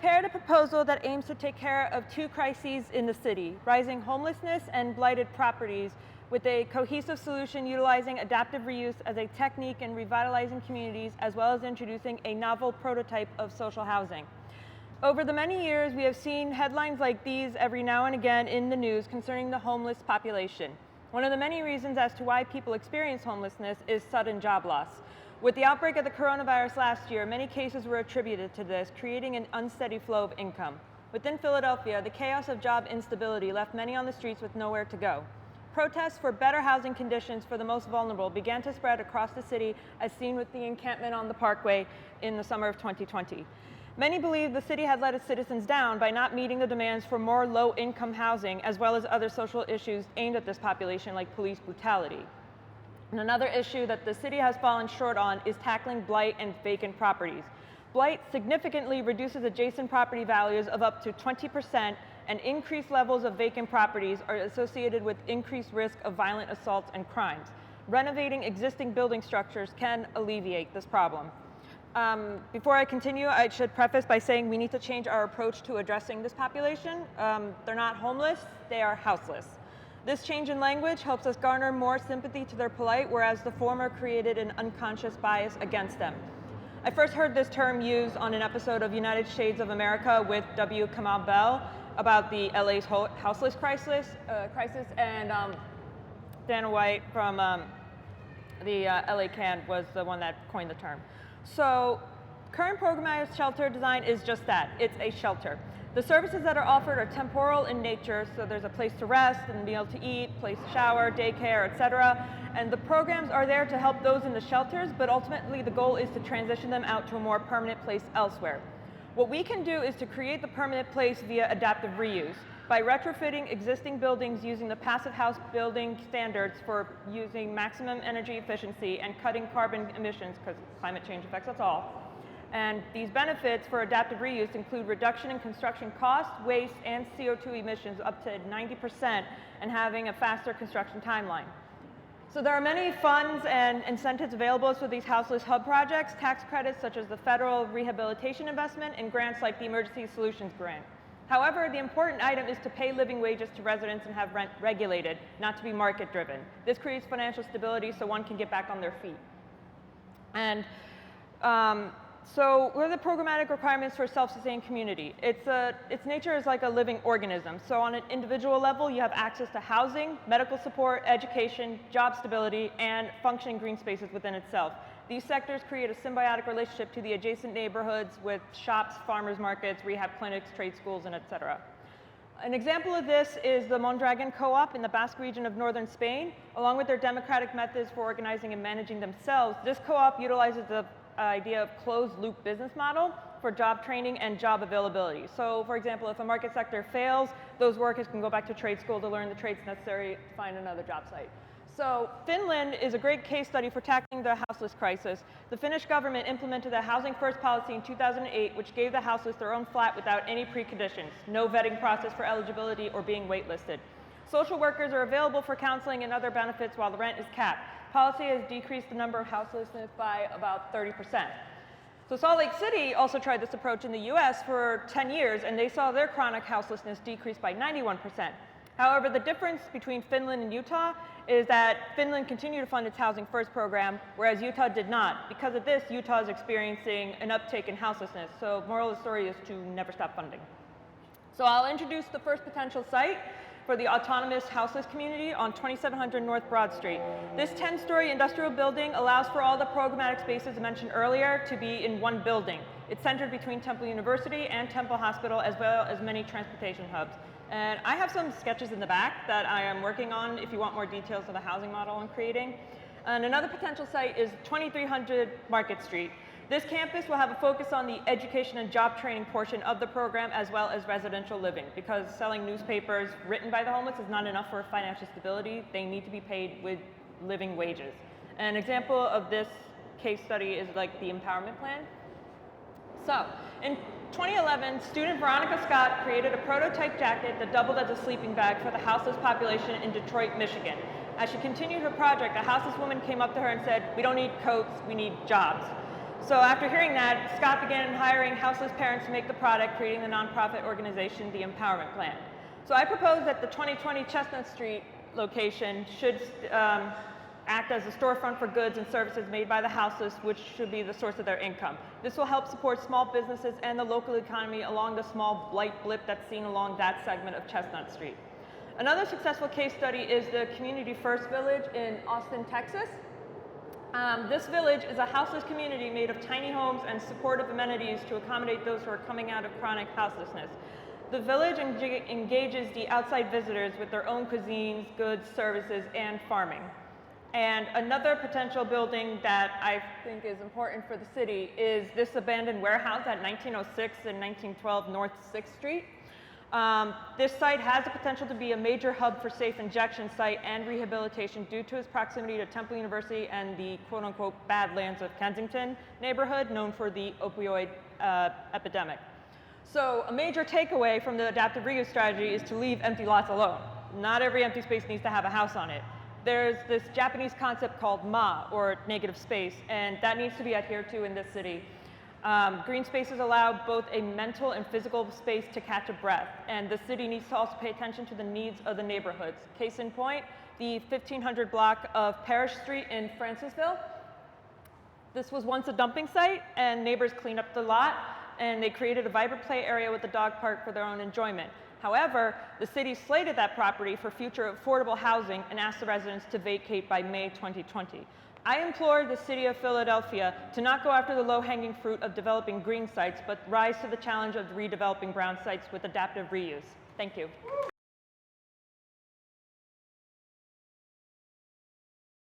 prepared a proposal that aims to take care of two crises in the city, rising homelessness and blighted properties, with a cohesive solution utilizing adaptive reuse as a technique in revitalizing communities, as well as introducing a novel prototype of social housing. Over the many years, we have seen headlines like these every now and again in the news concerning the homeless population. One of the many reasons as to why people experience homelessness is sudden job loss. With the outbreak of the coronavirus last year, many cases were attributed to this, creating an unsteady flow of income. Within Philadelphia, the chaos of job instability left many on the streets with nowhere to go. Protests for better housing conditions for the most vulnerable began to spread across the city, as seen with the encampment on the Parkway in the summer of 2020. Many believe the city had let its citizens down by not meeting the demands for more low-income housing, as well as other social issues aimed at this population, like police brutality. And another issue that the city has fallen short on is tackling blight and vacant properties. Blight significantly reduces adjacent property values of up to 20%, and increased levels of vacant properties are associated with increased risk of violent assaults and crimes. Renovating existing building structures can alleviate this problem. Before I continue, I should preface by saying we need to change our approach to addressing this population. They're not homeless, they are houseless. This change in language helps us garner more sympathy to their plight, whereas the former created an unconscious bias against them. I first heard this term used on an episode of United Shades of America with W. Kamau Bell about the LA's houseless crisis, and Dana White from the LA Can was the one that coined the term. So current programmatic shelter design is just that, it's a shelter. The services that are offered are temporal in nature, so there's a place to rest, a meal to eat, place to shower, daycare, etc. And the programs are there to help those in the shelters, but ultimately the goal is to transition them out to a more permanent place elsewhere. What we can do is to create the permanent place via adaptive reuse, by retrofitting existing buildings using the Passive House building standards for using maximum energy efficiency and cutting carbon emissions, because climate change affects us all. And these benefits for adaptive reuse include reduction in construction costs, waste, and CO2 emissions up to 90%, and having a faster construction timeline. So there are many funds and incentives available for these houseless hub projects, tax credits such as the Federal Rehabilitation Investment, and grants like the Emergency Solutions Grant. However, the important item is to pay living wages to residents and have rent regulated, not to be market driven. This creates financial stability so one can get back on their feet. And so what are the programmatic requirements for a self-sustained community? Its nature is like a living organism. So on an individual level, you have access to housing, medical support, education, job stability, and functioning green spaces within itself. These sectors create a symbiotic relationship to the adjacent neighborhoods with shops, farmers markets, rehab clinics, trade schools, and etc. An example of this is the Mondragon Co-op in the Basque region of northern Spain. Along with their democratic methods for organizing and managing themselves, this co-op utilizes the idea of closed-loop business model for job training and job availability. So, for example, if a market sector fails, those workers can go back to trade school to learn the trades necessary to find another job site. So Finland is a great case study for tackling the houseless crisis. The Finnish government implemented a housing first policy in 2008, which gave the houseless their own flat without any preconditions, no vetting process for eligibility or being waitlisted. Social workers are available for counseling and other benefits while the rent is capped. Policy has decreased the number of houselessness by about 30%. So Salt Lake City also tried this approach in the US for 10 years, and they saw their chronic houselessness decrease by 91%. However, the difference between Finland and Utah is that Finland continued to fund its Housing First program, whereas Utah did not. Because of this, Utah is experiencing an uptick in houselessness. So moral of the story is to never stop funding. So I'll introduce the first potential site for the autonomous houseless community on 2700 North Broad Street. This 10-story industrial building allows for all the programmatic spaces mentioned earlier to be in one building. It's centered between Temple University and Temple Hospital, as well as many transportation hubs. And I have some sketches in the back that I am working on if you want more details of the housing model I'm creating. And another potential site is 2300 Market Street. This campus will have a focus on the education and job training portion of the program, as well as residential living, because selling newspapers written by the homeless is not enough for financial stability. They need to be paid with living wages. An example of this case study is like the empowerment plan. So, in 2011, student Veronica Scott created a prototype jacket that doubled as a sleeping bag for the houseless population in Detroit, Michigan. As she continued her project, a houseless woman came up to her and said, "We don't need coats, we need jobs." So after hearing that, Scott began hiring houseless parents to make the product, creating the nonprofit organization, The Empowerment Plan. So I propose that the 2020 Chestnut Street location should act as a storefront for goods and services made by the houseless, which should be the source of their income. This will help support small businesses and the local economy along the small light blip that's seen along that segment of Chestnut Street. Another successful case study is the Community First Village in Austin, Texas. This village is a houseless community made of tiny homes and supportive amenities to accommodate those who are coming out of chronic houselessness. The village engages the outside visitors with their own cuisines, goods, services, and farming. And another potential building that I think is important for the city is this abandoned warehouse at 1906 and 1912 North 6th Street. This site has the potential to be a major hub for safe injection site and rehabilitation due to its proximity to Temple University and the quote-unquote Badlands of Kensington neighborhood known for the opioid epidemic. So a major takeaway from the adaptive reuse strategy is to leave empty lots alone. Not every empty space needs to have a house on it. There's this Japanese concept called ma, or negative space, and that needs to be adhered to in this city. Green spaces allow both a mental and physical space to catch a breath, and the city needs to also pay attention to the needs of the neighborhoods. Case in point, the 1500 block of Parish Street in Francisville. This was once a dumping site, and neighbors cleaned up the lot, and they created a vibrant play area with a dog park for their own enjoyment. However, the city slated that property for future affordable housing and asked the residents to vacate by May 2020. I implore the city of Philadelphia to not go after the low-hanging fruit of developing green sites, but rise to the challenge of redeveloping brown sites with adaptive reuse. Thank you.